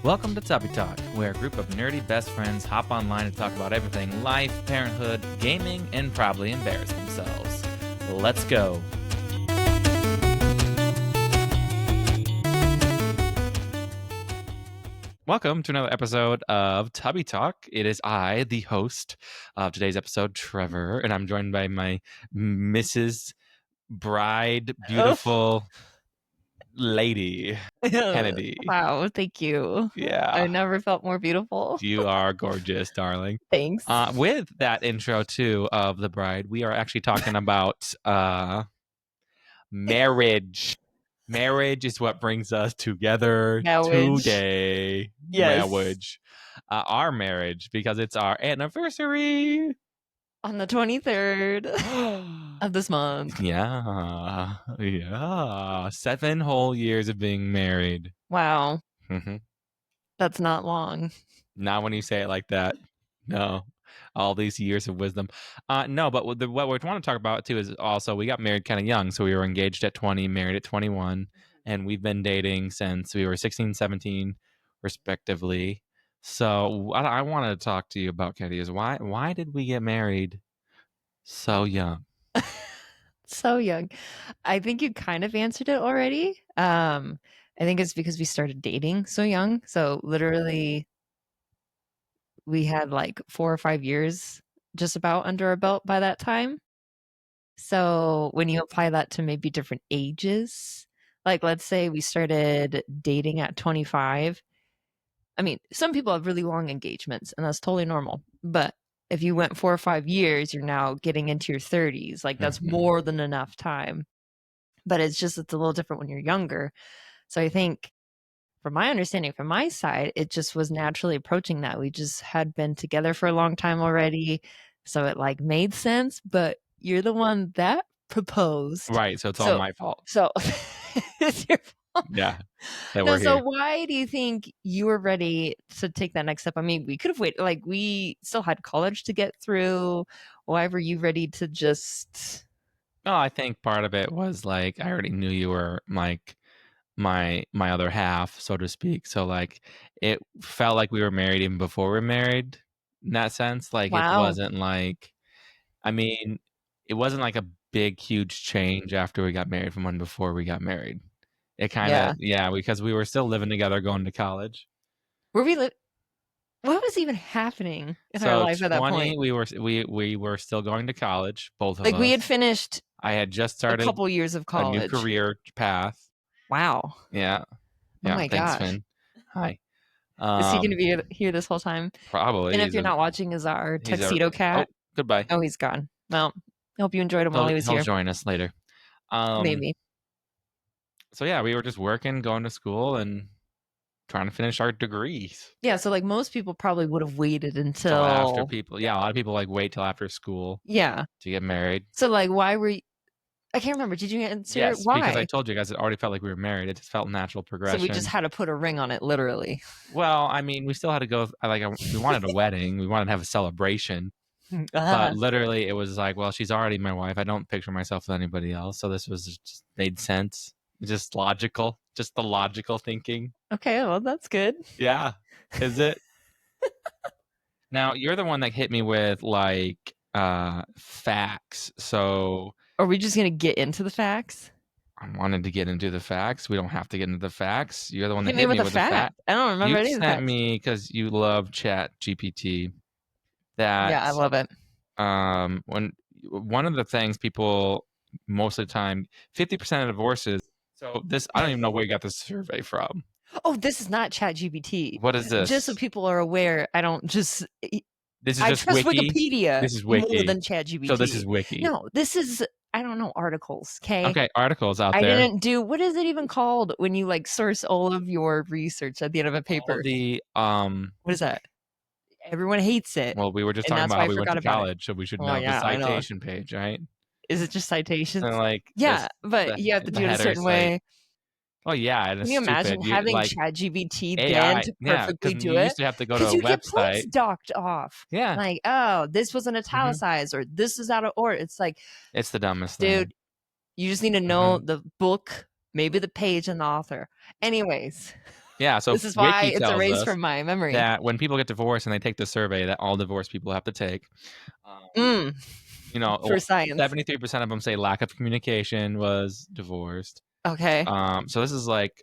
Welcome to Tubbie Talk, where a group of nerdy best friends hop online to talk about everything life, parenthood, gaming, and probably embarrass themselves. Let's go. Welcome to another episode of Tubbie Talk. It is I, the host of today's episode, Trevor, and I'm joined by my Mrs. Bride, beautiful lady, Kennedy. Wow, thank you. Yeah. I never felt more beautiful. You are gorgeous, darling. Thanks. With that intro, too, of the bride, we are actually talking about marriage. Marriage is what brings us together today. Yes. Marriage. Our marriage, because it's our anniversary. On the 23rd of this month. Yeah. 7 whole years of being married. Wow. Mm-hmm. That's not long. Not when you say it like that. No. All these years of wisdom. No, but what we want to talk about, too, is also we got married kind of young. So we were engaged at 20, married at 21. And we've been dating since we were 16, 17, respectively. So I wanted to talk to you about, Katie, is why did we get married so young? So young. I think you kind of answered it already. I think it's because we started dating so young. So literally we had like 4 or 5 years just about under our belt by that time. So when you apply that to maybe different ages, like let's say we started dating at 25. I mean, some people have really long engagements and that's totally normal. But if you went 4 or 5 years, you're now getting into your 30s. Like that's more than enough time. But it's a little different when you're younger. So I think from my understanding, from my side, it just was naturally approaching that. We just had been together for a long time already. So it like made sense, but you're the one that proposed. Right. So it's all my fault. So it's your fault. Yeah. So why do you think you were ready to take that next step? I mean, we could have waited. Like we still had college to get through. Why were you ready to just... No, I think part of it was like I already knew you were like my other half, so to speak. So like it felt like we were married even before we were married in that sense. Like It wasn't like, I mean, it wasn't like a big, huge change after we got married from when before we got married. It kind of, because we were still living together going to college. What was even happening in our life at that point? We were still going to college, both of us. Like we had finished. I had just started a couple years of college, a new career path. Wow. Yeah. Oh my thanks, gosh. Finn. Hi. Is he going to be here this whole time? Probably. And if you're not watching, is our tuxedo cat? Oh, goodbye. Oh, he's gone. Well, I hope you enjoyed him while he was here. He'll join us later. Maybe. So yeah, we were just working, going to school, and trying to finish our degrees. Yeah, so like most people probably would have waited until after people. Yeah, a lot of people like wait till after school. Yeah. To get married. So like, why were you? I can't remember. Did you answer? Yes, why? Because I told you guys it already felt like we were married. It just felt natural progression. So we just had to put a ring on it, literally. Well, I mean, we still had to go. We wanted a wedding. We wanted to have a celebration. But literally, it was like, well, she's already my wife. I don't picture myself with anybody else. So this was just made sense. Just logical. Just the logical thinking. Okay, well, that's good. Yeah. Is it? Now, you're the one that hit me with like facts. So are we just going to get into the facts? I wanted to get into the facts. We don't have to get into the facts. You're the one that hit me with a fact. I don't remember any of the facts. You sent me because you love Chat GPT. Yeah, I love it. When one of the things people most of the time, 50% of divorces. So this, I don't even know where you got this survey from. Oh, this is not Chat GPT. What is this? Just so people are aware, I don't just... This is I just trust Wiki? Wikipedia This is Wiki. more than Chat GPT. So this is Wiki. No, this is, I don't know, articles, okay? Okay, articles out there. I didn't do, what is it even called when you like source all of your research at the end of a paper? What is that? Everyone hates it. Well, we were just talking about how we went to college, so we should know the citation page, right? Is it just citations? So like, but you have to do it a certain way. Oh yeah, can you imagine having ChatGPT then to perfectly do it? You used to have to go to a you website. Get points docked off. Yeah, like this wasn't italicized or this is out of order. It's like it's the dumbest dude. thing. You just need to know the book, maybe the page and the author. Anyways, Yeah, so This is why Wiki it's tells erased us from my memory. that when people get divorced and they take the survey that all divorced people have to take, um, Mm, for science. 73% of them say lack of communication was divorced. Okay. So this is like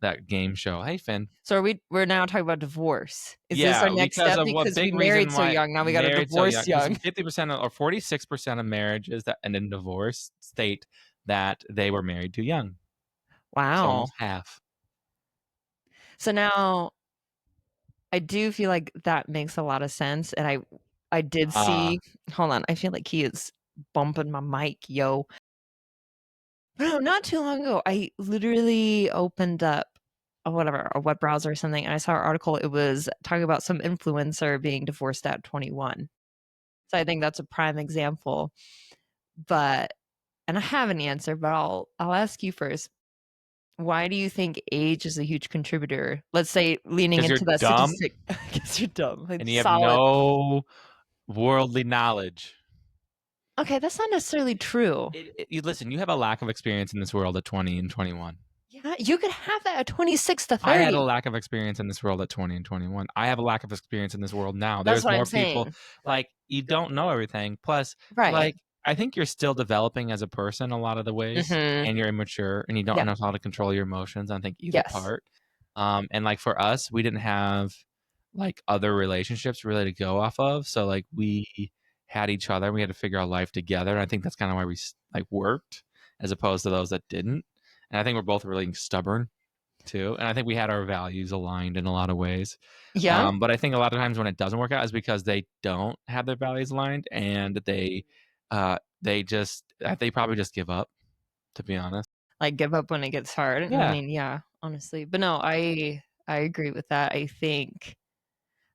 that game show. Hey, Finn. So we're now talking about divorce. Is this our Yeah, next because step? of what Because we big married reason so why young, now we got to married so divorce young, because young. 50% or 46% of marriages that end in divorce state that they were married too young. So Wow. almost half. So now I do feel like that makes a lot of sense. And I did Uh, see, hold on, I feel like he is bumping my mic, yo. No, not too long ago, I literally opened up whatever, a web browser or something, and I saw an article. It was talking about some influencer being divorced at 21. So I think that's a prime example. But and I have an answer, but I'll ask you first. Why do you think age is a huge contributor? Let's say leaning because you're into that dumb statistic. I guess you're dumb. and It's you have solid. no worldly knowledge. Okay, that's not necessarily true. You listen, you have a lack of experience in this world at 20 and 21. Yeah, you could have that at 26 to I had a 30. lack of experience in this world at 20 and 21. I have a lack of experience in this world now. That's There's what I'm more people. saying. Like, you don't know everything. Plus, Right. like, I think you're still developing as a person a lot of the ways, Mhm. and you're immature, and you don't Yeah. know how to control your emotions. I think either Yes. part. And like for us, we didn't have like other relationships really to go off of. So like we had each other. We had to figure out life together. And I think that's kind of why we like worked as opposed to those that didn't. And I think we're both really stubborn too. And I think we had our values aligned in a lot of ways. Yeah. But I think a lot of times when it doesn't work out is because they don't have their values aligned and they probably just give up, to be honest. Like give up when it gets hard. And I Yeah. mean, yeah, honestly. But no, I agree with that. I think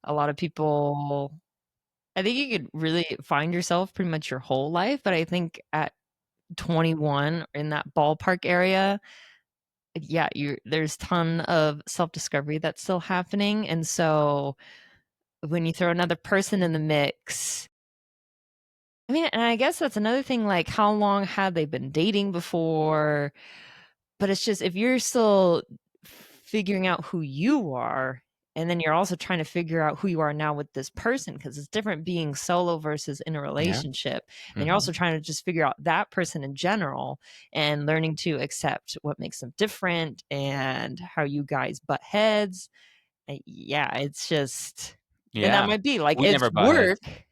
a lot of people I think you could really find yourself pretty much your whole life, but I think at 21 in that ballpark area, yeah, you there's ton of self-discovery that's still happening. And so when you throw another person in the mix, I mean, and I guess that's another thing, like how long had they been dating before? But it's just if you're still figuring out who you are, and then you're also trying to figure out who you are now with this person, because it's different being solo versus in a Yeah. relationship. And you're Hmm. also trying to just figure out that person in general and learning to accept what makes them different and how you guys butt heads. Yeah, it's just, and that Yeah. might be like We it's never butt heads. work,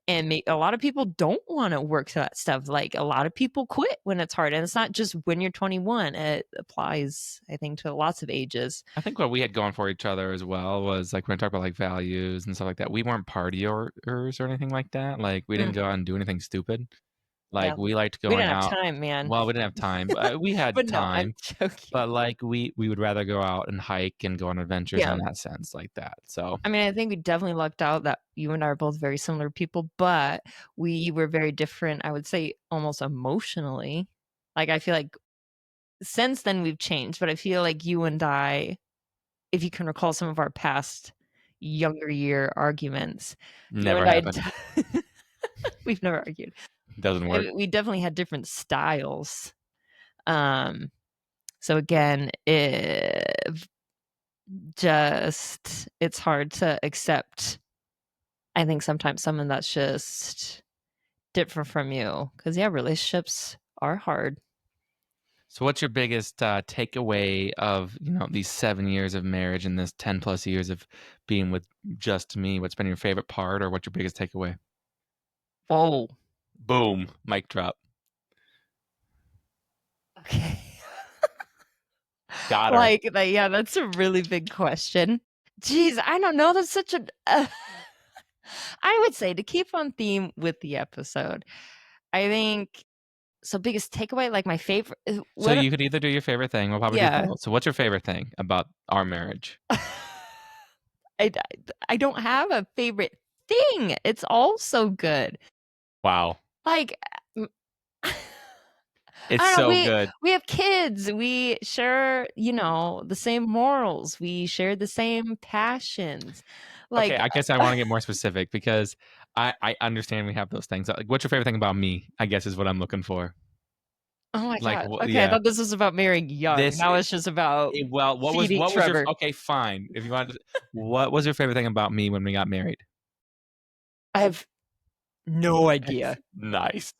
and a lot of people don't want to work to that stuff. Like a lot of people quit when it's hard, and it's not just when you're 21. It applies, I think, to lots of ages. I think what we had going for each other as well was like when I talk about like values and stuff like that, we weren't partiers or anything like that. Like we didn't Mm, go out and do anything stupid. Like yeah, we liked we going didn't have out. time, man. Well, we didn't have time, but we had But no, I'm time. joking. But like we would rather go out and hike and go on adventures Yeah, in that sense like that. So I mean, I think we definitely lucked out that you and I are both very similar people, but we were very different. I would say almost emotionally. Like I feel like since then we've changed, but I feel like you and I, if you can recall some of our past younger year arguments, you never and I happened. we've never argued. Doesn't work. We definitely had different styles. Um, so again, it's hard to accept. I think sometimes someone that's just different from you, because yeah, relationships are hard. So what's your biggest takeaway of, these 7 years of marriage and this 10 plus years of being with just me? What's been your favorite part or what's your biggest takeaway? Whoa. Boom. Mic drop. Okay. Got her. Like that, yeah, that's a really big question. Jeez, I don't know. That's such a. I would say to keep on theme with the episode. I think so. Biggest takeaway, like my favorite. So What? you could either do your favorite thing. We'll probably do Yeah. both. So what's your favorite thing about our marriage? I I don't have a favorite thing. It's all so good. Wow. Like. I It's don't know. so We good. we have kids. We share, the same morals. We share the same passions. Okay, Like, I guess I want to get more specific because I understand we have those things. Like, what's your favorite thing about me? I guess is what I'm looking for. Oh my Like, god. wha Okay, I yeah. thought this was about marrying young. This Now it's just about well, feeding what was your Trevor. okay, fine. If you wanted to what was your favorite thing about me when we got married? I have no idea. Nice.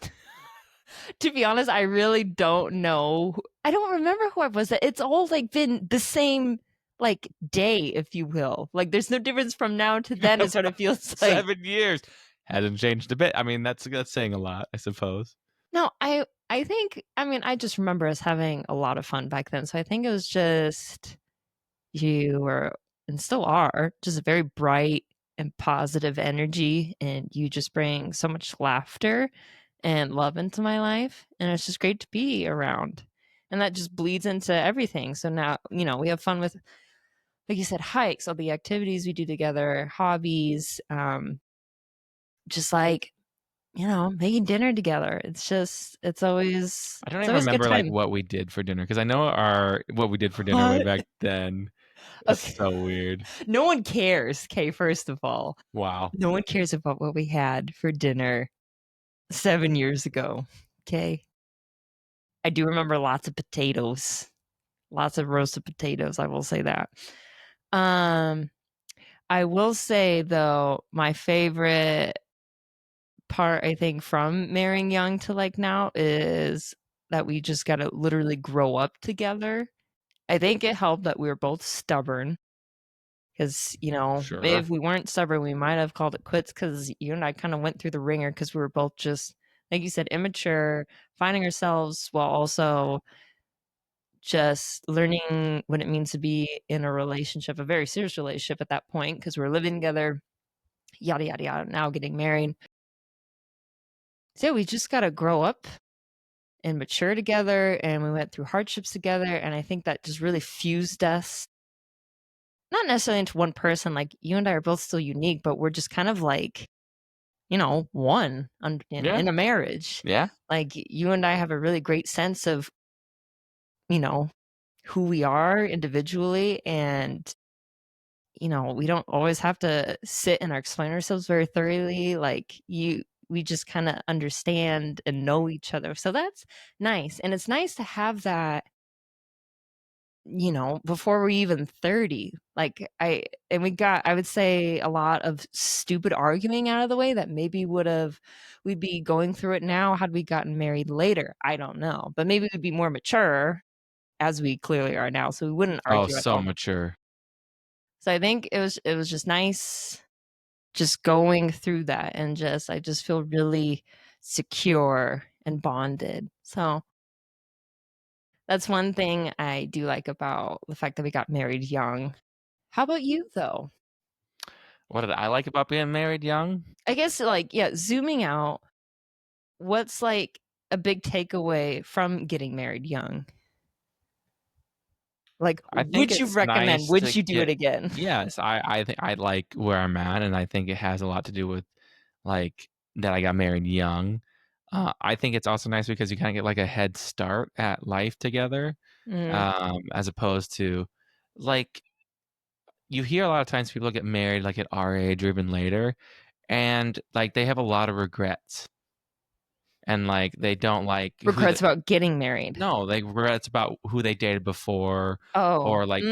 To be honest, I really don't know. I don't remember who I was. It's all like been the same like day, if you will. Like there's no difference from now to then is what it feels like. 7 years. Hasn't changed a bit. I mean, that's saying a lot, I suppose. No, I think I mean I just remember us having a lot of fun back then. So I think it was just you were and still are just a very bright and positive energy and you just bring so much laughter and love into my life and it's just great to be around. And that just bleeds into everything. So now, we have fun with like you said hikes, all the activities we do together, hobbies, just like making dinner together. I don't it's even always a good remember, like, time. what we did for dinner because I know our what we did for dinner way What? back then is Okay. so weird. No one cares. Okay, first of all, Wow. no one cares about what we had for dinner 7 years ago. Okay. I do remember lots of potatoes, lots of roasted potatoes. I will say that. Um, I will say though, my favorite part, I think, from marrying young to like now is that we just got to literally grow up together. I think it helped that we were both stubborn because, maybe Sure. if we weren't stubborn, we might have called it quits because you and I kind of went through the ringer because we were both just, like you said, immature, finding ourselves while also just learning what it means to be in a relationship, a very serious relationship at that point because we're living together, yada, yada, yada, now getting married. So yeah, we just got to grow up and mature together and we went through hardships together and I think that just really fused us not necessarily into one person like you and I are both still unique but we're just kind of like one Yeah. in a marriage Yeah. like you and I have a really great sense of you know who we are individually and we don't always have to sit and explain ourselves very thoroughly like you we just kind of understand and know each other so that's nice and it's nice to have that before we're even 30. Like we got, I would say, a lot of stupid arguing out of the way that maybe we'd be going through it now had we gotten married later. I don't know. But maybe we'd be more mature as we clearly are now. So we wouldn't Oh, argue at so all. mature. So I think it was just nice just going through that and I just feel really secure and bonded. So that's one thing I do like about the fact that we got married young. How about you, though? What did I like about being married young? I guess, like, yeah, zooming out, what's like a big takeaway from getting married young? Like, I think would you it's recommend? nice Would to you do it get again? yes, I think I like where I'm at, and I think it has a lot to do with, like, that I got married young. I think it's also nice because you kinda get, like, a head start at life together, Mm, as opposed to like, you hear a lot of times people get married, like, at our age or even later, and, like, they have a lot of regrets, and, like, they don't like who the regrets about getting married. no, like, regrets about who they dated before Oh, or, like,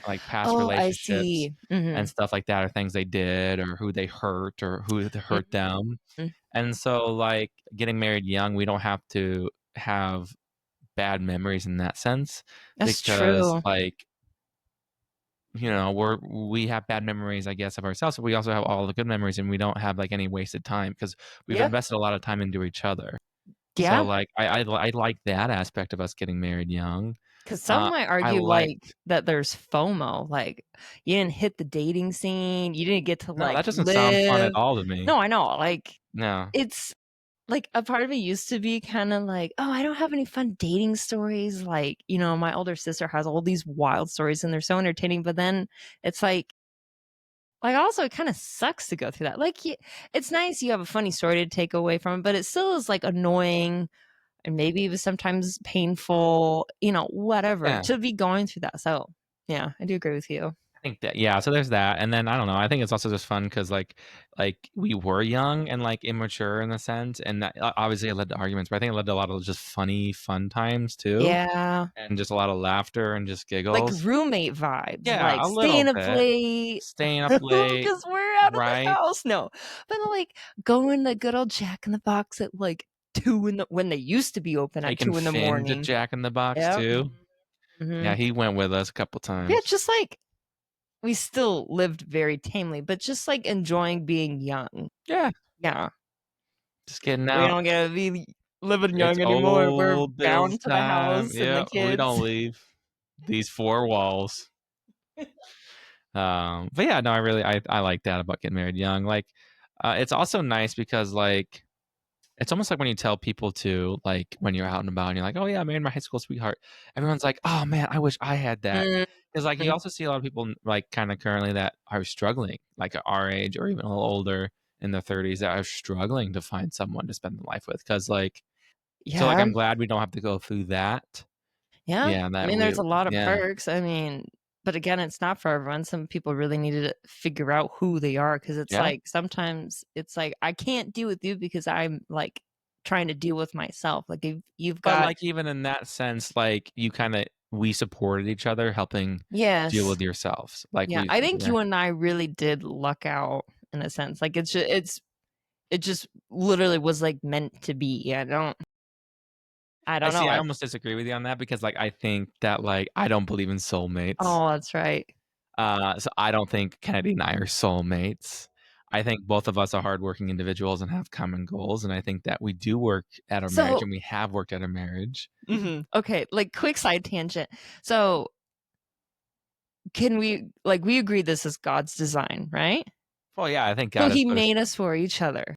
like, past oh, I relationships see. and stuff like that, or things they did or who they hurt or who hurt them, Mhm. and so, like, getting married young, we don't have to have bad memories in that sense That's because, true. like, we have bad memories, I guess, of ourselves, but we also have all the good memories, and we don't have, like, any wasted time because 'cause we've Yeah, invested a lot of time into each other. So, yeah. like, I like that aspect of us getting married young. Because some might I argue, like, liked that there's FOMO, like, you didn't hit the dating scene, you didn't get to, no, like, that doesn't sound fun at live. all to me. No, I know, like, No. it's like, a part of me used to be kinda like, "Oh, I don't have any fun dating stories," like, my older sister has all these wild stories, and they're so entertaining, but then it's also, it kinda sucks to go through that, like, it's nice you have a funny story to take away from it, but it still is, like, annoying and maybe it was sometimes painful, whatever, Yeah. to be going through that, so, yeah, I do agree with you. think that yeah, so there's that, and then I don't know, I think it's also just fun because like, we were young and, like, immature in a sense, and that obviously it led to arguments, but I think it led to a lot of just funny, fun times too, Yeah. and just a lot of laughter and just Like giggles. roommate vibes, Yeah, like a little staying up bit. late Staying up late, because we're out of the right? house. No, but like going to good old Jack in the Box at like 2 in the when they used to be open at Taking 2 in the Finn to morning. Jack in the Box Yep. too. Hmm. Yeah, he went with us a couple Yeah, times. just like we still lived very tamely, but just like enjoying being young. Yeah, Yeah. just getting We out. don't get to be living It's young anymore. We're old Bill's bound to the time. house and the Yeah, we kids. don't leave these 4 walls. But yeah, no, I like that about getting married young. Like, it's also nice because like it's almost like when you tell people to like when you're out and about and you're like, oh yeah, I married my high school sweetheart. Everyone's like, oh man, I wish I had that. Mhm. Because like you also see a lot of people like kind of currently that are struggling, like at our age or even a little older in their 30s that are struggling to find someone to spend their life with. Because like, so like Yeah. I'm glad we don't have to go through that. Yeah. Yeah, I that mean, there's we a lot of yeah perks. I mean, but again, it's not for everyone. Some people really need to figure out who they are because it's yeah. like sometimes it's like I can't deal with you because I'm like trying to deal with myself. Like if you've But, got like, even in that sense, like, you kinda we supported each other helping deal yes. with yourselves. Like, Yeah, we I think yeah. you and I really did luck out in a sense. Like it just literally was like meant to be. I I don't see, know. I I almost disagree with you on that because, like, I think that, like, I don't believe in soulmates. oh, that's right. So I don't think Kennedy and I are soulmates. I think both of us are hardworking individuals and have common goals, and I think that we do work at our marriage, So and we have worked at our marriage. okay, like quick side tangent. So can we like we agree this is God's design, right? Well, yeah, I think So God has he put us made us for each other.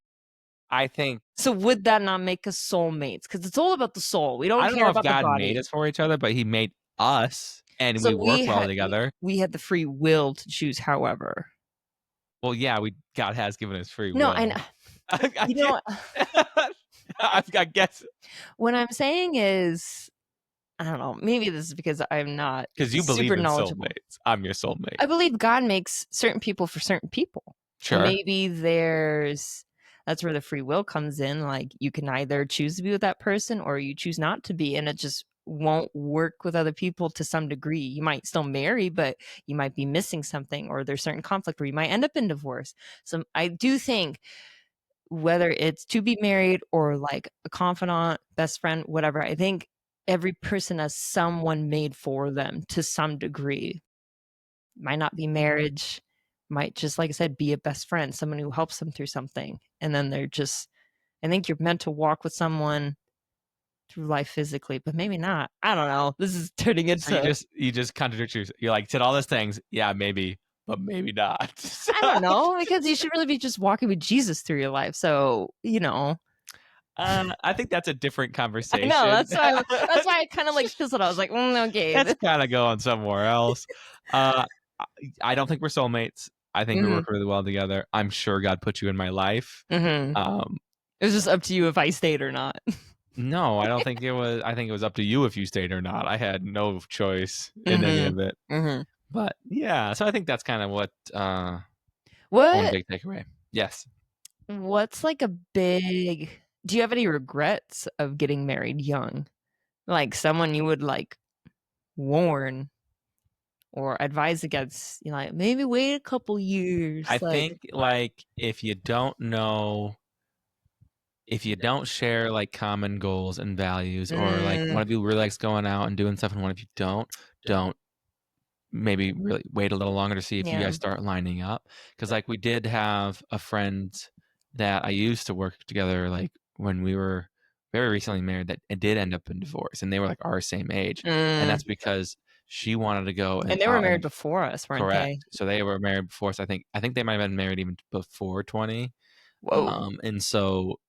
I think So would that not make us soulmates? Because it's all about the soul. We I don't don't care know if about the God made body. us for each other, but he made us, and So we work well together. we had the free will to choose, however. Well, yeah, we God has given us free No, and will. I you know can't I guess what I'm saying is, I don't know, maybe this is because I'm not because you super believe in knowledgeable. soulmates. I'm your soulmate. I believe God makes certain people for certain people. And Sure. maybe that's where the free will comes in. Like you can either choose to be with that person or you choose not to be. And it just won't work with other people to some degree. You might still marry, but you might be missing something, or there's certain conflict where you might end up in divorce. So I do think whether it's to be married or like a confidant, best friend, whatever, I think every person has someone made for them to some degree. Might not be marriage, might just, like I said, be a best friend, someone who helps them through something. And then they're just, I think you're meant to walk with someone through life physically, but maybe not. I don't know. This is turning So you into, just contradict yourself. You're like, "Did all those things, yeah, maybe, but maybe not." I don't know, because you should really be just walking with Jesus through your life. So, I think that's a different I know conversation. that's why I kind of like fizzled. I was like, okay. That's kinda going somewhere else. Uh, I I don't think we're soulmates. I think we Hmm. work really well together. I'm sure God put you in my life. Hmm. Um, It was just up to you if I stayed or not. no, I don't think it was I think it was up to you if you stayed or not. I had no choice in any Hmm. of it. Hmm. But, yeah, so I think that's kinda what, one What big takeaway. Yes. What's like a big do you have any regrets of getting married young? Like someone you would like warn or advise against, like maybe wait a couple years, I like think, like, if you don't share, like, common goals and values or, like, mm, one of you really likes going out and doing stuff and one of you don't maybe really wait a little longer to see if you yeah. guys start lining up. Because like, we did have a friend that I used to work together, like, when we were very recently married that it did end up in divorce, and they were, like, our same age, and Mm. that's because she wanted to go and And they were out married and before us, weren't correct. they? So they were married before, so I think they might have been married even before 20. Whoa. And so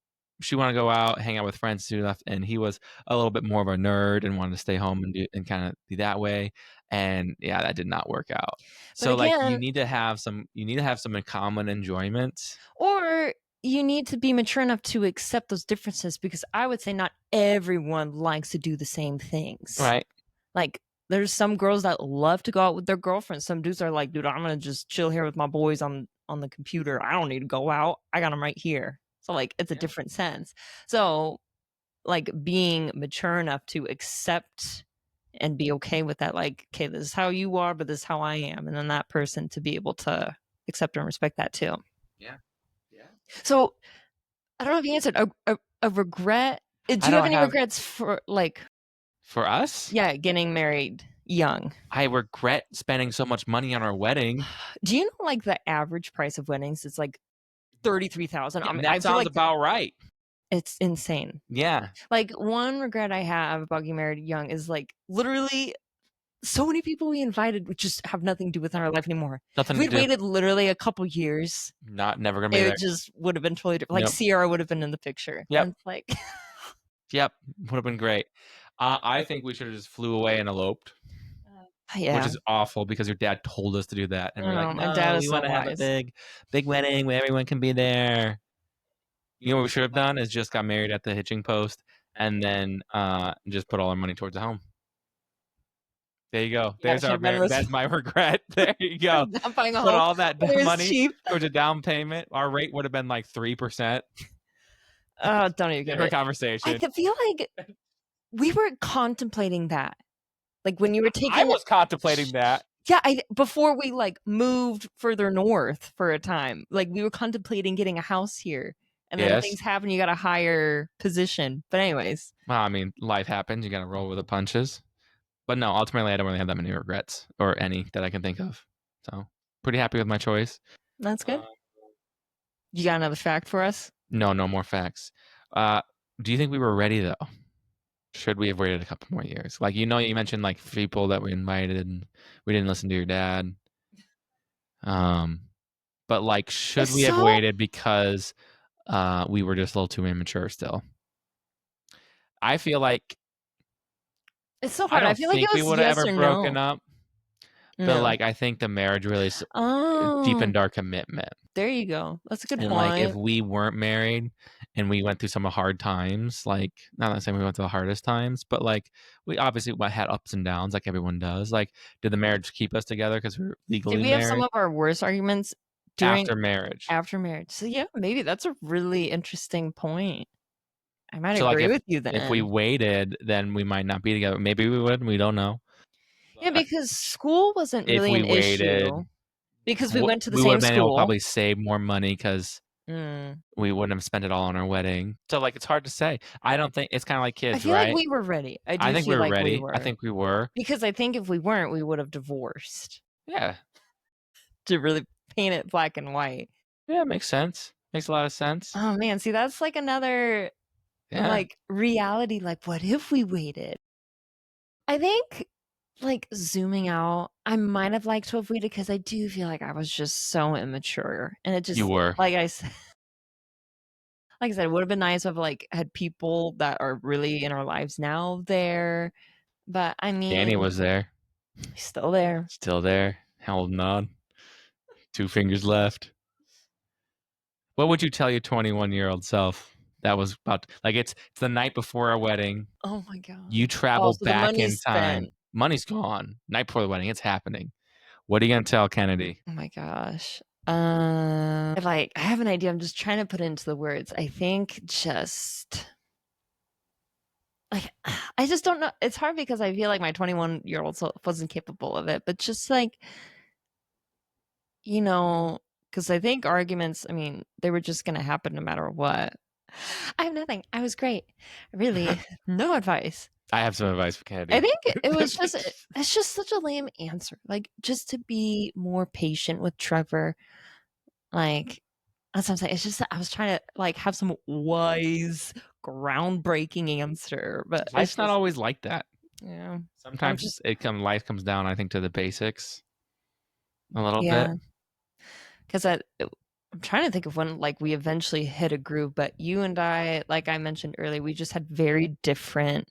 she wanted to go out, hang out with friends, do stuff, and he was a little bit more of a nerd and wanted to stay home and do and kinda be that way, and, yeah, that did not work out. But So, like, again, you need to have some in common enjoyment. or you need to be mature enough to accept those differences because I would say not everyone likes to do the same things. Right. Like There's some girls that love to go out with their girlfriends. Some dudes are like, dude, I'm gonna just chill here with my boys on the computer. I don't need to go out. I got them right here. So like, it's a different sense. So like being mature enough to accept and be okay with that, like, okay, this is how you are, but this is how I am, and then that person to be able to accept and respect that too. Yeah. Yeah. So I don't know if you answered a regret. Do I you have don't any have regrets for like, for us. yeah, getting married young? I regret spending so much money on our wedding. Do you know like the average price of weddings? It's like 33,000. I mean, I That feel sounds like about right. it's insane. Yeah. Like one regret I have about getting married young is like literally so many people we invited would just have nothing to do with our life anymore. If Nothing to we'd do. waited literally a couple years, Never gonna be it there. just would have been totally different. Like Nope. Sierra would have been in the picture. Yep. And it's like, Yep. Would have been great. I think we should have just flew away and eloped, yeah. which is awful because your dad told us to do that, and we're like, My dad no, is we so want to have a wise. big wedding where everyone can be there. You know what we should have done is just got married at the hitching post, and then just put all our money towards the home. There you go. Yeah, There's our marriage. That's my regret. There you go. not buying a Put home. all that It's money cheap. towards a down payment. Our rate would have been like 3%. Oh, don't even get Different it. conversation. I feel like we were contemplating that. Like when you were taking I was contemplating that. Yeah, before we like moved further north for a time, like we were contemplating getting a house here, and then Yes. things happen. You got a higher position, but anyways. Well, I mean, life happens. You got to roll with the punches. But no, ultimately, I don't really have that many regrets or any that I can think of. So pretty happy with my choice. That's good. You got another fact for us? No more facts. Do you think we were ready though? Should we have waited a couple more years? Like, you mentioned like people that we invited and we didn't listen to your dad. But like, should we have waited because we were just a little too immature still? I feel like it's so hard. I feel like it we was would have yes ever or broken no. up. But like, I think the marriage really deepened our commitment. There you go. That's a good point. Like, if we weren't married and we went through some hard times, like, not saying we went through the hardest times, but like, we obviously had ups and downs, like everyone does. Like, did the marriage keep us together because we were legally Did we married? have some of our worst arguments after marriage? After marriage. So yeah, maybe that's a really interesting point. I might agree with you then. If we waited, then we might not be together. Maybe we would. We don't know. Yeah, because school wasn't really an issue. Because we went to the same school. We would have been able to probably save more money because we wouldn't have spent it all on our wedding. So like, it's hard to say. I don't think it's kind of like kids, right? I feel like we were ready. I think we were ready. I think we were. Because I think if we weren't, we would have divorced. Yeah. To really paint it black and white. Yeah, makes sense. Makes a lot of sense. Oh man, see, that's like another like reality. Like, what if we waited? I think like zooming out, I might have liked to have waited because I do feel like I was just so immature, and it just you were like I said, it would have been nice to have like had people that are really in our lives now there. But I mean, Danny was there, still there, holding on, 2 fingers left. What would you tell your 21-year-old self? That was about like it's the night before our wedding. Oh my god! You travel back in time. Spent. Money's gone. Night before the wedding, it's happening. What are you gonna tell Kennedy? Oh my gosh. Like I have an idea. I'm just trying to put it into the words. I think just like I just don't know. It's hard because I feel like my 21-year-old self wasn't capable of it. But just like because I think arguments. I mean, they were just gonna happen no matter what. I have nothing. I was great. Really, no advice. I have some advice for Kennedy. I think it was just, it's just such a lame answer. Like, just to be more patient with Trevor. Like, that's what I'm saying. It's just that I was trying to, like, have some wise, groundbreaking answer. But life's not always like that. Yeah. Sometimes life comes down, I think, to the basics a little bit. Because I'm trying to think of when, like, we eventually hit a groove. But you and I, like I mentioned earlier, we just had very different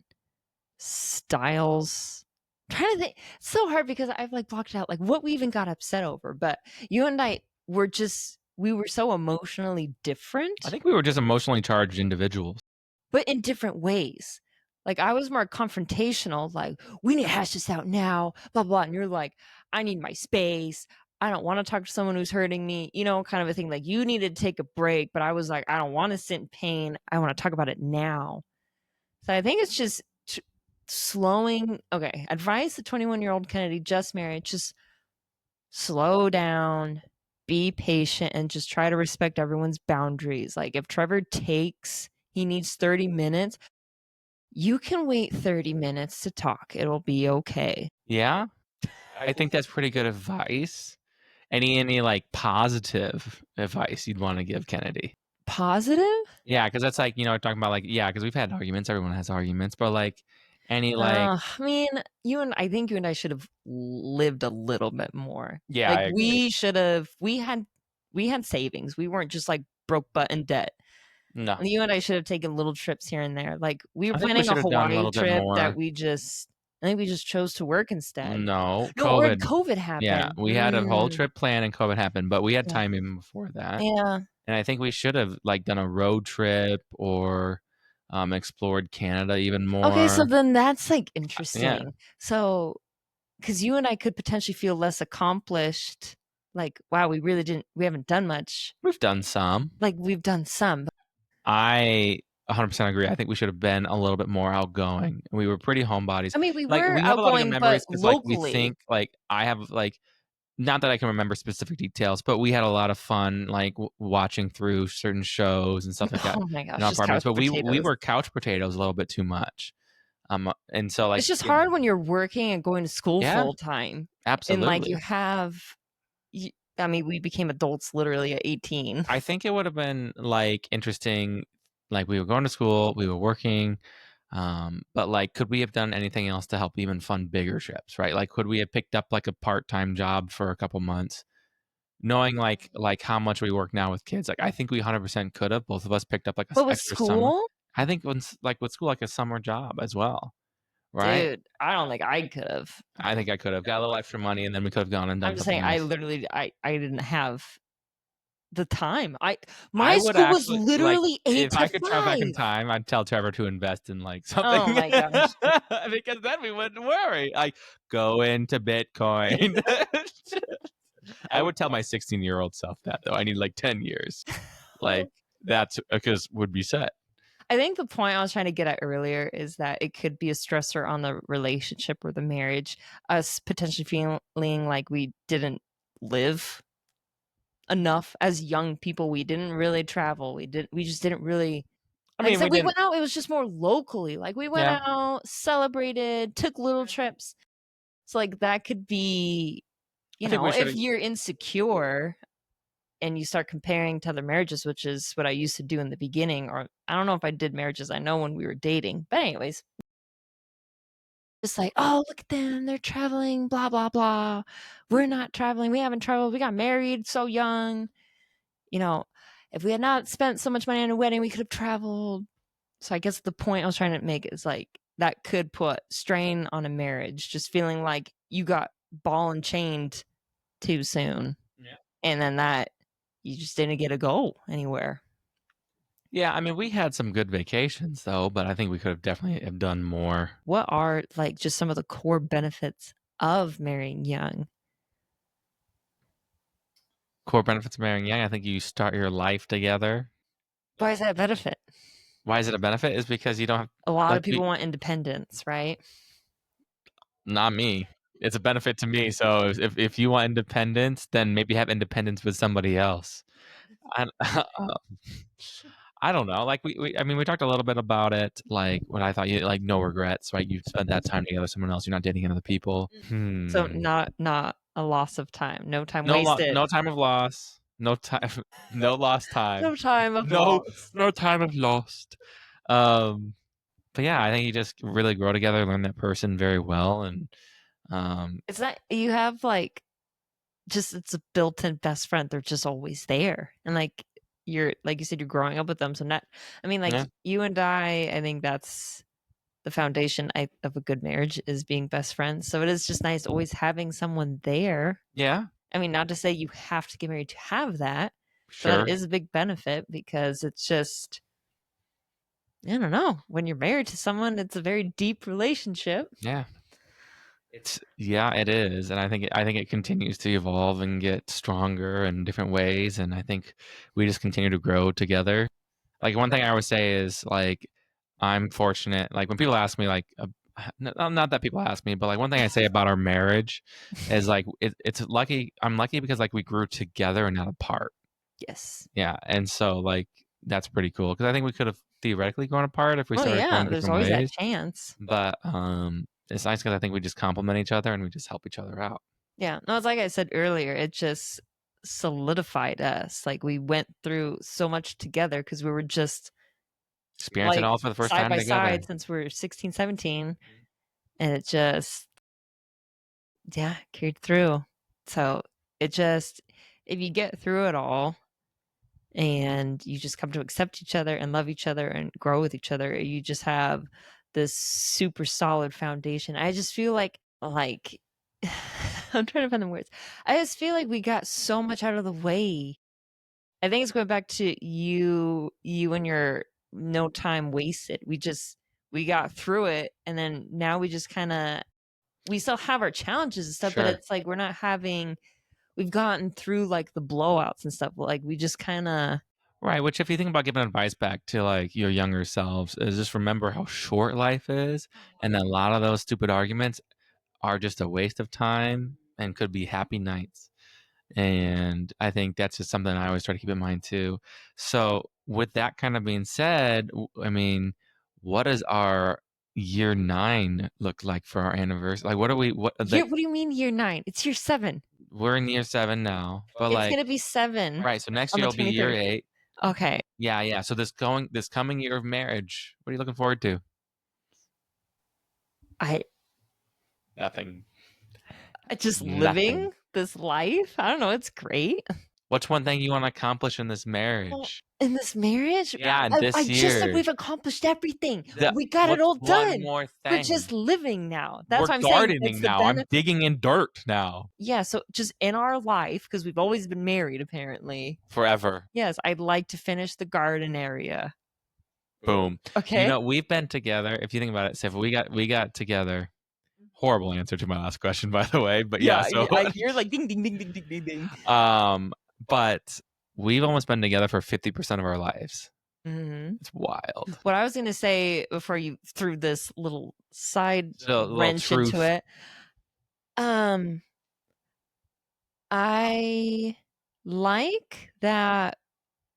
styles. I'm trying to think. It's so hard because I've like blocked out like what we even got upset over. But you and I were we were so emotionally different. I think we were just emotionally charged individuals, but in different ways. Like, I was more confrontational, like, "We need to hash this out now, blah, blah," and you're like, "I need my space. I don't wanna talk to someone who's hurting me," kind of a thing, like, you need to take a break, but I was like, "I don't wanna sit in pain. I wanna talk about it now." So I think it's just slowing okay, advice to 21-year-old Kennedy just married, just slow down, be patient, and just try to respect everyone's boundaries. Like, if Trevor he needs 30 minutes, you can wait 30 minutes to talk. It'll be okay. Yeah, I think that's pretty good advice. Any, like, positive advice you'd wanna give Kennedy? Positive? Yeah, because that's like, talking about, like, yeah, because 'cause we've had arguments, everyone has arguments, but, like, any, like, I mean, I think you and I should have lived a little bit more. yeah, Like, I agree. we had savings. We weren't just, like, broke butt in debt. No. You and I should have taken little trips here and there. Like, we were I think we planning a should have done a Hawaii little bit trip that more. I think we just chose to work instead. No, No, or COVID. COVID Yeah, happened. we had a whole trip planned and COVID happened, but we had Yeah. time even before that, Yeah. and I think we should have, like, done a road trip or, explored Canada even Okay, so more. then that's, like, Yeah. interesting. So, because you and I could potentially feel less accomplished, like, "Wow, we haven't done much." We've done some. Like, we've done some. I 100% agree. I think we should have been a little bit more outgoing. We were pretty homebodies. I mean, we Like, were we have a lot of good outgoing, but memories because, like, we locally. think, like, I have, like, not that I can remember specific details, but we had a lot of fun, like, watching through certain shows and stuff like that Oh my in gosh, our just apartments, couch but we potatoes. were couch potatoes a little bit too much. And so, like, It's just hard when you're working and going to school yeah, full time, and, like, absolutely. y I mean, we became adults literally at 18. I think it would have been, like, interesting, like, we were going to school, we were working, but, like, could we have done anything else to help even fund bigger trips, right? Like, could we have picked up, like, a part-time job for a couple months? Knowing, like, how much we work now with kids, like, I think we 100% could have, both of us picked up, like, a But with extra summer. school? I think with school, like, a summer job as well, right? Dude, I don't think I could've. I think I could have got a little extra money, and then we could have gone and I'm done just saying something else. I didn't have the time. I My would school was actually like, literally 8 if to I could travel back in 5. time, I'd tell Trevor to invest in, like, something Oh my gosh. because then we wouldn't worry, like, go into Bitcoin. I would tell my 16-year-old self that, though. I need, like, 10 years. Like, that's because would be set. I think the point I was trying to get at earlier is that it could be a stressor on the relationship or the marriage, us potentially feeling like we didn't live enough as young people. We didn't really travel. We just didn't really I like I mean, we said, we didn't. went out, it was just more locally. Like we went Yeah. out, celebrated, took little trips. So like that could be, I think we if should've. you're insecure and you start comparing to other marriages, which is what I used to do in the beginning, or I don't know if I did marriages. I know when we were dating, but anyways, just like, oh, look at them, they're traveling, blah blah blah. We're not traveling. We haven't traveled. We got married so young. You know, if we had not spent so much money on a wedding, we could have traveled. So I guess the point I was trying to make is like that could put strain on a marriage, just feeling like you got ball and chained too soon, Yeah. and then that you just didn't get to go anywhere. Yeah, I mean, we had some good vacations, though, but I think we could have definitely have done more. What are like just some of the core benefits of marrying young? Core benefits of marrying young, I think you start your life together. Why is that a benefit? Why is it a benefit? Is because you don't have, A lot like, of people want independence, right? not me. It's a benefit to me, so if you want independence, then maybe have independence with somebody else. I I don't know, like, we I mean, we talked a little bit about it, like, what I thought you like, no regrets, right? You've spent that time together with someone else, you're not dating other people. So Hmm. not a loss of time, no time wasted, No time of loss, no time no lost time, no time of no loss. no time of lost. Um, but yeah, I think you just really grow together, learn that person very well, and, um It's not you have like just it's a built-in best friend. They're just always there, and like you're like you said, you're growing up with them. So not, I mean, like yeah, you and I think that's the foundation of a good marriage is being best friends. So it is just nice always having someone there. yeah, I mean, not to say you have to get married to have that, but that sure. is a big benefit because it's just I don't know. When you're married to someone, it's a very deep relationship. Yeah. It is, and I think it continues to evolve and get stronger in different ways, and I think we just continue to grow together. Like, one thing I always say is, like, I'm fortunate, like, when people ask me, like, not that people ask me, but, like, one thing I say about our marriage is, like, it's lucky I'm lucky because, like, we grew together and not apart. Yes. Yeah, and so, like, that's pretty cool because I think we could have theoretically grown apart if we Oh started yeah, going there's different always that ways, chance. but, it's nice because I think we just complement each other and we just help each other out. Yeah. No, it's like I said earlier, it just solidified us. Like we went through so much together because we were just Experience it like all for the first side time by together. side since we were 16, 17, and it just, yeah, carried through. So it just, if you get through it all and you just come to accept each other and love each other and grow with each other, you just have this super solid foundation. I just feel like I'm trying to find the words. I just feel like we got so much out of the way. I think it's going back to you and your no time wasted. We got through it, and then now we just kind of, we still have our challenges and stuff, but Sure. it's like we've gotten through like the blowouts and stuff. Like we just kind of, Right, which if you think about giving advice back to, like, your younger selves, is just remember how short life is, and a lot of those stupid arguments are just a waste of time and could be happy nights, and I think that's just something I always try to keep in mind too. So, with that kind of being said, I mean, what does our year 9 look like for our anniversary? Like, what do you mean year 9? It's year 7. we're in year 7 now, but, It's like, gonna be 7 right, so next on year the will be year 23rd. 8. Okay. Yeah, yeah. So this coming year of marriage, what are you looking forward to? I Nothing. just Nothing. living this life. I don't know, it's great. What's one thing you want to accomplish in this Well, marriage? in this marriage, Yeah, I this just said year. we've accomplished everything. The We got it what's all one done. more We're thing? just living now. That's We're what I'm saying. gardening It's the now. I'm benefit. digging in dirt now. Yeah, so just in our life, because we've always been married, apparently. Forever. Yes, I'd like to finish the garden area. Boom. Okay. We've been together. If you think about it, Sif, we got together. Horrible answer to my last question, by the way. But yeah, Yeah, so you're like ding ding ding ding ding ding ding. um, but we've almost been together for 50% of our lives. Mhm. It's wild. What I was gonna say before you threw this little side So a little wrench into truth. it, um, I like that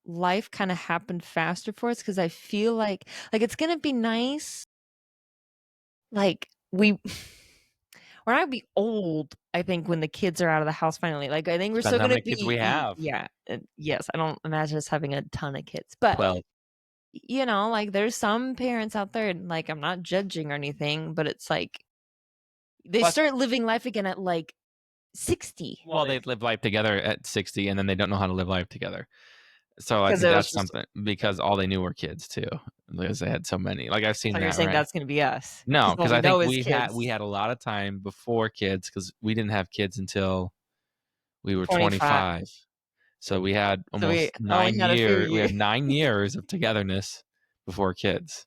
life kind of happened faster for us because I feel like it's gonna be nice. Like we're not be old. I think when the kids are out of the house finally. Like I think we're Depends still how gonna many kids we be have. yeah. And yes, I don't imagine us having a ton of kids, but 12. like there's some parents out there, and like I'm not judging or anything, but it's like they Plus, start living life again at like 60 well, they live life together at 60 and then they don't know how to live life together. So I because think it was that's just. something because all they knew were kids too, because they had so many. Like I've seen So you're that, saying right? that's gonna be us No, because all because we I think know is we had kids. a lot of time before kids because we didn't have kids until we were 25. 25. So we had So we almost only had a few 9 years of togetherness before kids.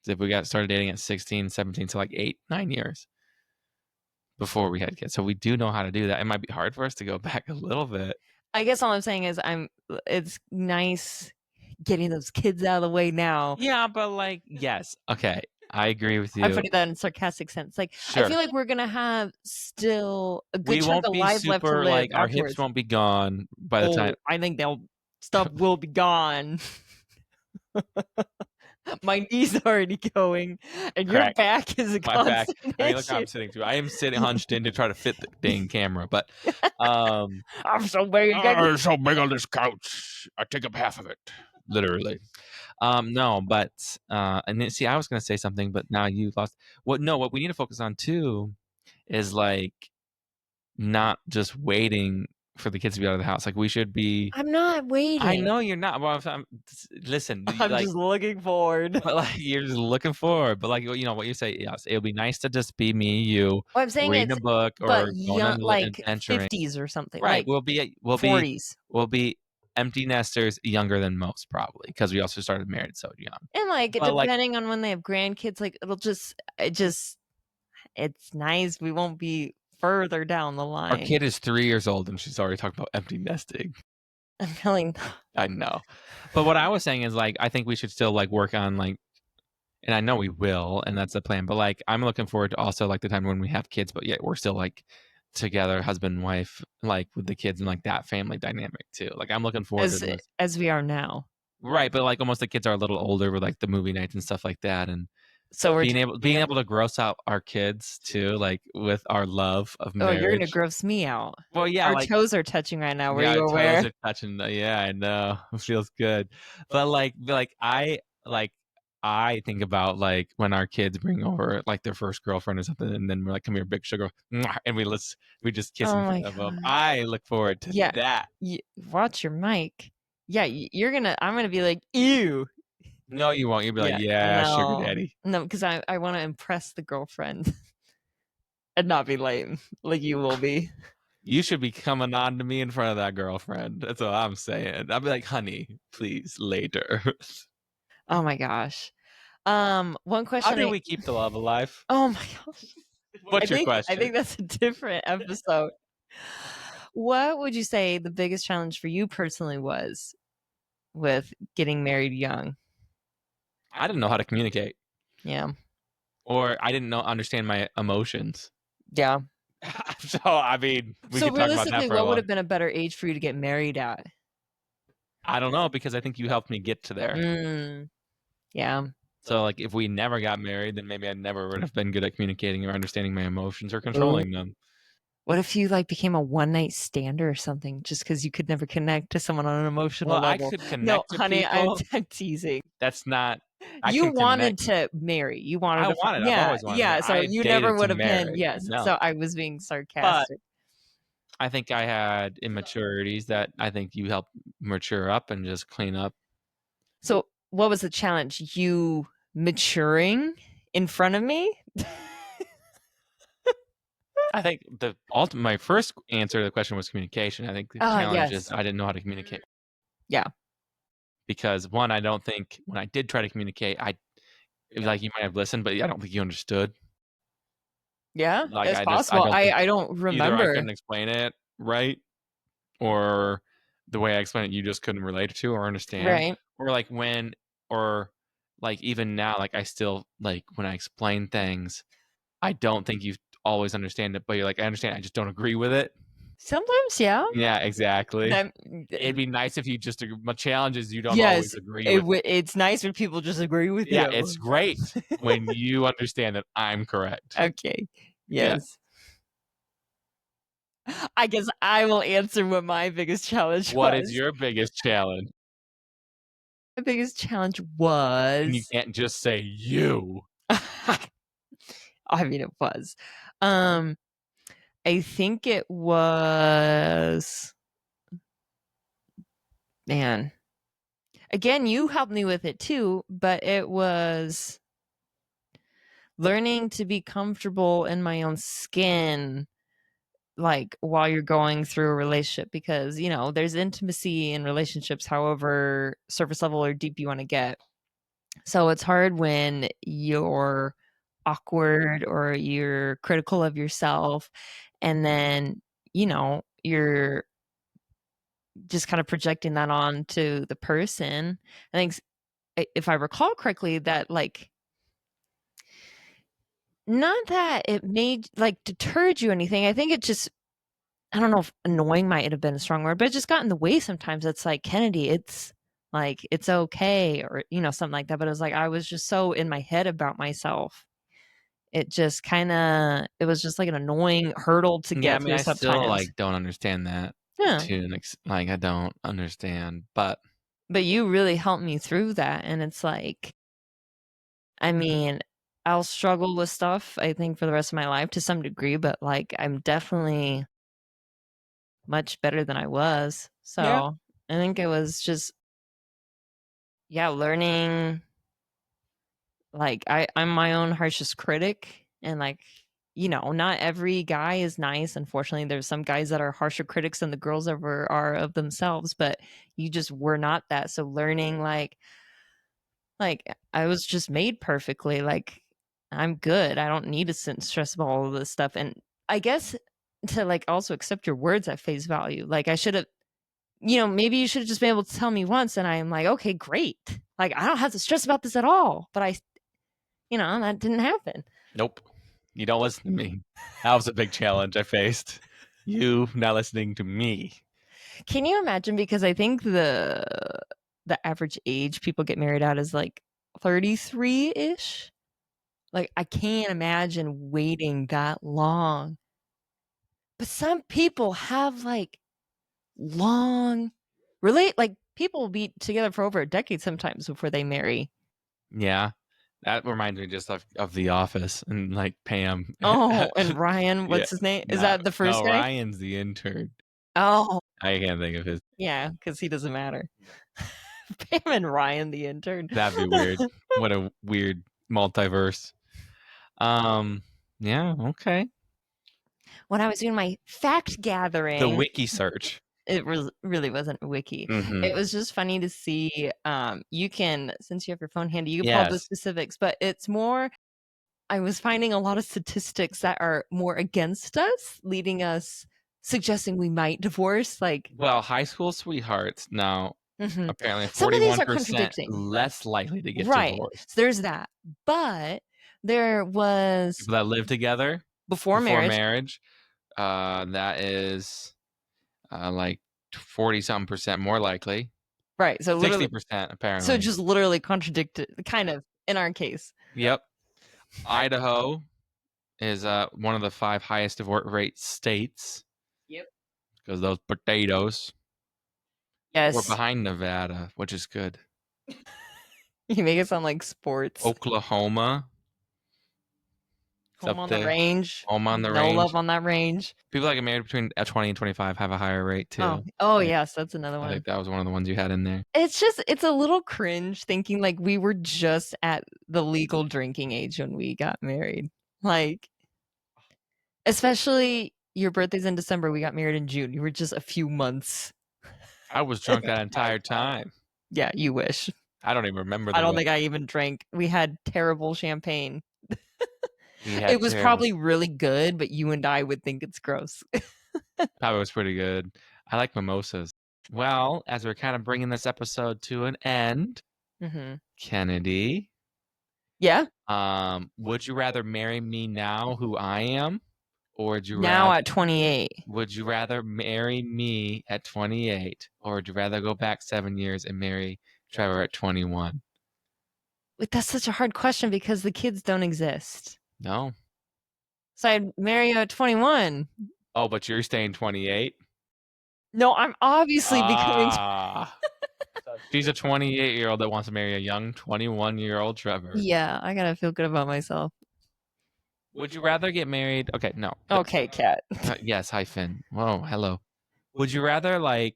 So if we got started dating at 16, 17, so like 8, 9 years before we had kids. So we do know how to do that. It might be hard for us to go back a little bit. I guess all I'm saying is it's nice getting those kids out of the way now. Yeah, but like, yes. Okay. I agree with I'm you. putting that in sarcastic sense. Like I Sure. feel like we're gonna have still a good We chunk won't of be lives left to super live like our hips afterwards. won't be gone by the time. Oh, I think they'll stuff will be gone. My knee's already going, and your Crack. back is a My back. constant I mean, look how issue. I'm sitting too. I am sitting hunched in to try to fit the dang camera, but um I'm so big. oh, it's so big on this couch. I take up half of it. Literally. No, but and then, see, I was gonna say something, but now you lost. What we need to focus on too is like not just waiting for the kids to be out of the house. Like we should be. I'm not I waiting. know you're not. Well, listen, I'm like, just looking forward. but like you're just looking forward. But like what you say, yes, it would be nice to just be me, you, What I'm saying reading is, a book but or going young, on like adventuring. 50s or something, Right. like We'll be 40s. we'll be empty nesters younger than most probably because we also started married so young. And, like, But, like, depending on when they have grandkids, like, it's nice. We won't be further down the our line. kid is 3 years old, and she's already talking about empty nesting. I'm feeling I know. But what I was saying is, like, I think we should still, like, work on, like and I know we will, and that's the plan, but, like, I'm looking forward to also, like, the time when we have kids, but yet we're still, like, together, husband and wife, like, with the kids and, like, that family dynamic too. Like, I'm looking forward to this. as we are now. Right, but, like, almost the kids are a little older with, like, the movie nights and stuff like that, and So we're being able to gross out our kids too, like, with our love of Oh, you're gonna marriage. gross me out. Well, yeah, Our like toes are touching right now. Were yeah, you our toes aware? are touching the yeah, I know. It feels good. But, like, I think about, like, when our kids bring over, like, their first girlfriend or something, and then we're like, "Come here, big sugar," mwah, and we just kiss in Oh my front of them. god. I look forward to Yeah. that. Watch your mic. Yeah, I'm gonna be like, "Ew." No, you won't. You'll be like, Yeah, "Yeah, sugar no. daddy." No, because I wanna impress the girlfriend and not be lame like you will be. You should be coming on to me in front of that girlfriend. That's what I'm saying. I'll be like, "Honey, please, later." Oh my gosh. One How question do I we keep the love alive? Oh my gosh. What's your I question? think that's a different episode. What would you say the biggest challenge for you personally was with getting married young? I didn't know how to communicate, Yeah. or I didn't know understand my emotions. Yeah. So, I mean, we So could talk about that realistically, for a what would long have been a better age for you to get married at? I don't know because I think you helped me get to there. Mm, yeah. So, like, if we never got married, then maybe I never would have been good at communicating or understanding my emotions or Ooh. controlling them. What if you like became a one night stander or something just because you could never connect to someone on an emotional Well, I level? could No, connect to honey, people. I'm teasing. That's not I You can wanted connect. to marry. You wanted I to wanted I've yeah, always wanted to yeah, marry. so I you never dated to would have been marry. yes. No. So I was being But sarcastic. I think I had immaturities that I think you helped mature up and just clean up. So what was the challenge? You maturing in front of me? I think my first answer to the question was communication. I think the Ah, challenge is yes. I didn't know how to communicate Yeah. because one, I don't think when I did try to communicate, it was like you might have listened, but I don't think you understood. Yeah, Like it's I possible. don't think I don't either I remember. couldn't explain it right, or the way I explained it, you just couldn't relate to or understand, Right. or like when, or like even now, like I still like when I explain things, I don't think you always understand it, but you're like I understand, I just don't agree with it. Sometimes, yeah. Yeah, exactly. That It'd be nice if you just my challenge is you don't always yes, agree with it's nice when people just agree with yeah, you. it's great when you understand that I'm correct. Okay. Yeah. Yes. I guess I will answer what my biggest challenge What is was. your biggest challenge? My biggest challenge And you was can't just say you. I mean, it was. Um, I think it was man. Again, you helped me with it too, but it was learning to be comfortable in my own skin like while you're going through a relationship because there's intimacy in relationships however surface level or deep you want to get, so it's hard when you're awkward or you're critical of yourself and then you're just kind of projecting that on to the person. I think if I recall correctly that like not that it made like deterred you or anything. I think it just I don't know if annoying might have been a strong word, but it just got in the way sometimes. It's like, Kennedy, it's like, it's okay, or, something like that. But it was like, I was just so in my head about myself. It just it was just like an annoying hurdle to Yeah, I get mean, through I still, sometimes. like, don't understand that Yeah. to an ex like, I don't understand, but But you really helped me through that. And it's like, I mean, I'll struggle with stuff, I think, for the rest of my life to some degree, but like, I'm definitely much better than I was. yeah. So I think it was just yeah, learning like I'm my own harshest critic and like not every guy is nice. Unfortunately, there's some guys that are harsher critics than the girls ever are of themselves, but you just were not that. So learning like I was just made perfectly. Like I'm good. I don't need to sit and stress about all of this stuff. And I guess to like also accept your words at face value. Like I should have, maybe you should have just been able to tell me once and I'm like, okay, great. Like I don't have to stress about this at all. But that didn't happen. Nope. You don't listen to me. That was a big challenge I faced. You not listening to me. Can you imagine? Because I think the average age people get married at is like 33-ish. Like I can't imagine waiting that long. But some people have like long like people will be together for over a decade sometimes before they marry. Yeah. That reminds me just of The Office and like Pam. Oh, and Ryan, Yeah. what's his name? Is that the first No, guy? Ryan's the intern. Oh, I can't think of his. yeah, because he doesn't matter. Pam and Ryan, the intern. That'd be weird. What a weird multiverse. Yeah, okay. When I was doing my fact gathering, The wiki search. it really wasn't a wiki. Mm-hmm. It was just funny to see. You can, since you have your phone handy, you can pull up the Yes. specifics, but it's more. I was finding a lot of statistics that are more against us, leading us suggesting we might divorce. Like, Well, high school sweethearts now apparently some of these are 41% contradicting. less likely to get Right. divorced. So there's that. But there was People that live together before marriage. That is like 40-something% more likely. Right. So literally 60% apparently. So just literally contradicted, kind of, in our case. Yep. Idaho is one of the 5 highest divorce rate states. Yep. Because those potatoes. Yes. We're behind Nevada, which is good. You make it sound like sports. Oklahoma. Home on the range. Home on the no range. love on that range. People that get married between 20 and 25 have a higher rate too. Oh yes, that's another one. I think that was one of the ones you had in there. It's a little cringe thinking like we were just at the legal drinking age when we got married. Like, especially your birthday's in December, we got married in June. You were just a few months. I was drunk that entire time. Yeah, you wish. I don't even remember. I don't think I even drank. We had terrible champagne. It was terrible. probably really good, but you and I would think it's gross. Probably was pretty good. I like mimosas. Well, as we're kind of bringing this episode to an end, Kennedy. Yeah. Would you rather marry me now, who I am, or would you now at 28? Would you rather marry me at 28, or would you rather go back 7 years and marry Trevor at 21? That's such a hard question because the kids don't exist. No. So I'd marry you at 21. Oh, but you're staying 28? No, I'm obviously becoming. She's a 28-year-old that wants to marry a young 21-year-old Trevor. Yeah, I gotta feel good about myself. Would you rather get married? Okay, no. Okay, Kat. Yes, hi, Finn. Whoa, hello. Would you rather go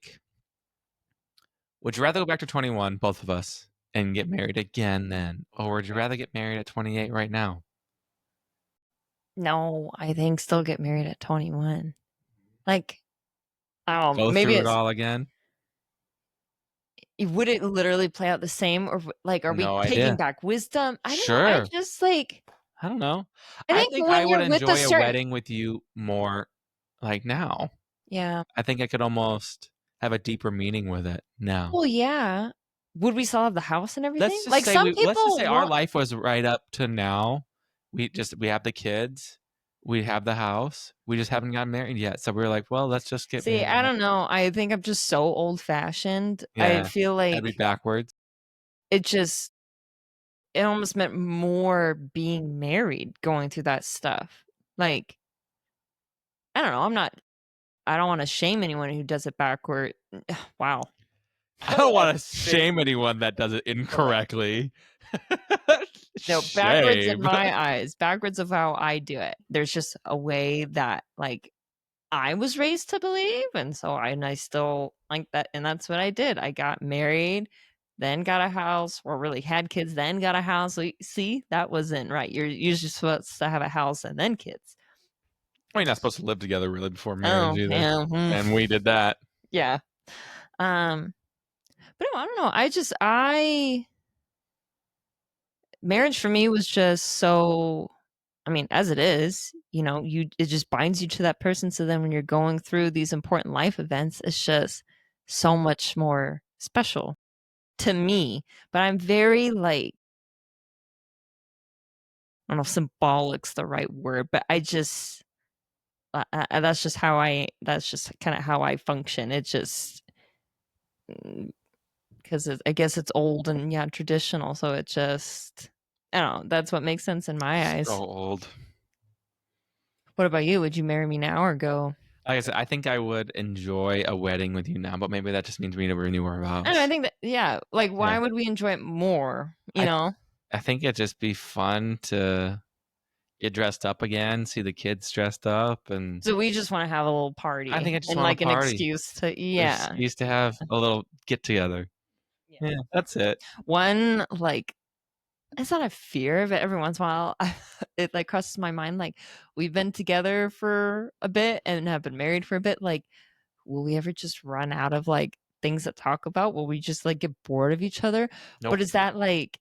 back to 21, both of us, and get married again then? Or would you rather get married at 28 right now? No, I think still get married at 21. Like, go maybe through it all again? Would it literally play out the same? Or like, are we taking back wisdom? I don't know. I just like... I don't know. I think I would enjoy a wedding with you more like now. Yeah. I think I could almost have a deeper meaning with it now. Well, yeah. Would we still have the house and everything? Let's just say our life was right up to now. We have the kids. We have the house. We just haven't gotten married yet. So we were like, well, let's just get married. See, I don't know. I think I'm just so old-fashioned. Yeah, I feel like that'd be backwards. It almost meant more being married, going through that stuff. Like, I don't know. I don't want to shame anyone who does it backward. Wow. I don't want to shame anyone that does it incorrectly. No, backwards in my eyes, backwards of how I do it. There's just a way that like I was raised to believe, and so I still like that, and that's what I did. I got married, then got a house, or really had kids, then got a house. So, see, that wasn't right. You're just supposed to have a house and then kids. Well, you're not supposed to live together really before marriage Oh, either. yeah. And we did that. Yeah. But no, I don't know. Marriage for me was just so, I mean, as it is, it just binds you to that person. So then when you're going through these important life events, it's just so much more special to me. But I'm very like, I don't know if symbolic's the right word, but that's just that's just kind of how I function. It's just because I guess it's old and traditional. So it just, I don't know. That's what makes sense in my eyes. So old. What about you? Would you marry me now or go? Like I said, I think I would enjoy a wedding with you now, but maybe that just means we need to renew our vows. I think that, yeah. Like, why would we enjoy it more? I think it'd just be fun to get dressed up again, see the kids dressed up, and so we just want to have a little party. I think I just and want like a an party. excuse to, An excuse to have a little get together. Yeah, that's it. One, like, it's not a fear, but every once in a while, it like crosses my mind. Like, we've been together for a bit and have been married for a bit. Like, will we ever just run out of like things to talk about? Will we just like get bored of each other? Nope. But is that like,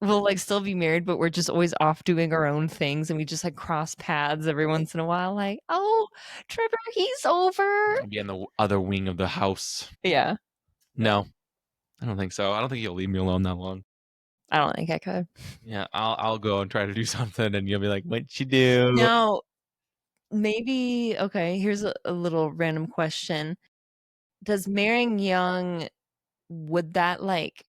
we'll like still be married, but we're just always off doing our own things, and we just like cross paths every once in a while. Like, oh, Trevor, he's over. I'll be in the other wing of the house. Yeah. No, I don't think so. I don't think you'll leave me alone that long. I don't think I could. Yeah, I'll go and try to do something, and you'll be like, "What'd you do?" Now, maybe, okay, here's a little random question. Does marrying young, would that like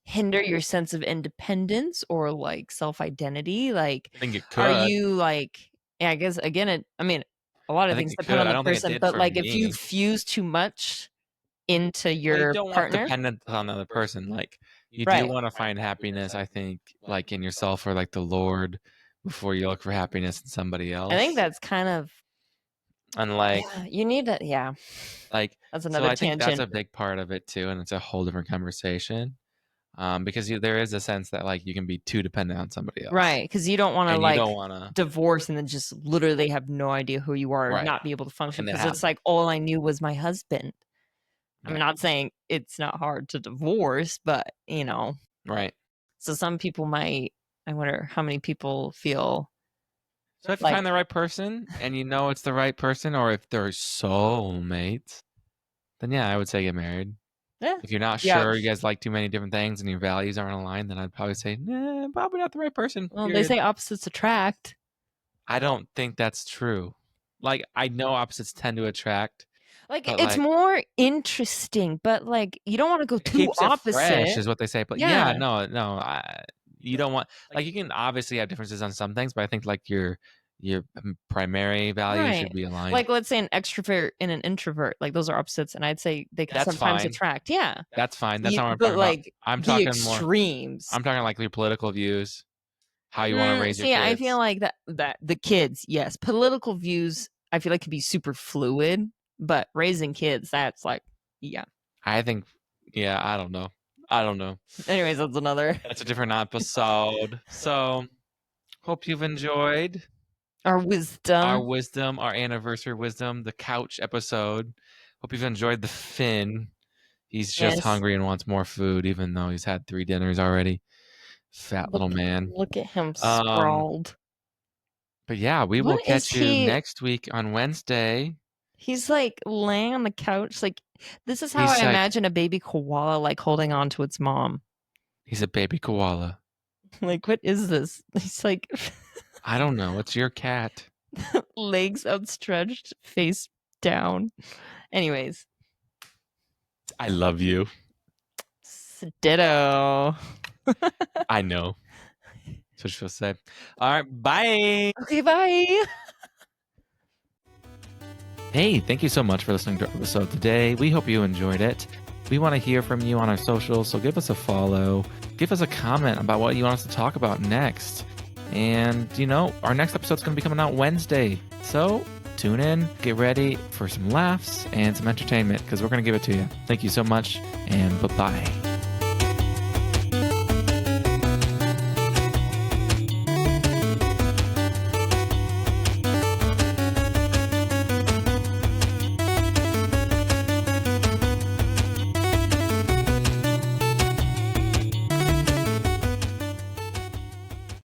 hinder your sense of independence or like self-identity? Like, I think it could. are you like, yeah, I guess again, I mean, a lot of things depend on the person, but like if you fuse too much into your you don't partner, want dependence on another person. Like, you do want to find happiness, I think, like in yourself or like the Lord before you look for happiness in somebody else. I think that's kind of, and like, you need to, like, that's another I tangent. think that's a big part of it too, and it's a whole different conversation. Because there is a sense that like you can be too dependent on somebody else, right? Because you don't want to like divorce and then just literally have no idea who you are, and not be able to function. Because it's like, all I knew was my husband. I'm not saying it's not hard to divorce, but right. So some people might. I wonder how many people feel. So if you find the right person, and it's the right person, or if they're soulmates, then yeah, I would say get married. Yeah. If you're not sure, you guys like too many different things, and your values aren't aligned, then I'd probably say, nah, probably not the right person. Well, they say opposites attract. I don't think that's true. Like, I know opposites tend to attract. Like, it's more interesting, but like you don't want to go too opposite. Fresh is what they say, but no, you don't want, like, you can obviously have differences on some things, but I think like your primary value should be aligned. Like, let's say an extrovert and an introvert, like those are opposites, and I'd say they can sometimes attract. Yeah, that's fine. That's not what I'm talking about. I'm talking extremes. I'm talking like your political views, how you want to raise your kids. I feel like that the kids, yes, political views, I feel like could be super fluid, but raising kids, that's like, I think, I don't know. Anyways, that's a different episode. So, hope you've enjoyed our wisdom, our anniversary wisdom, the couch episode. Hope you've enjoyed the Finn. He's just hungry and wants more food, even though he's had 3 dinners already. Fat little man. Look at him sprawled. But yeah, we will catch you next week on Wednesday. He's like laying on the couch. Like, this is how I imagine a baby koala like holding on to its mom. He's a baby koala. Like, what is this? He's like, I don't know. It's your cat. Legs outstretched, face down. Anyways. I love you. Ditto. I know. That's what she'll say. All right, bye. Okay, bye. Hey, thank you so much for listening to our episode today. We hope you enjoyed it. We want to hear from you on our socials, so give us a follow. Give us a comment about what you want us to talk about next. And, our next episode is going to be coming out Wednesday. So tune in, get ready for some laughs and some entertainment, because we're going to give it to you. Thank you so much, and bye-bye.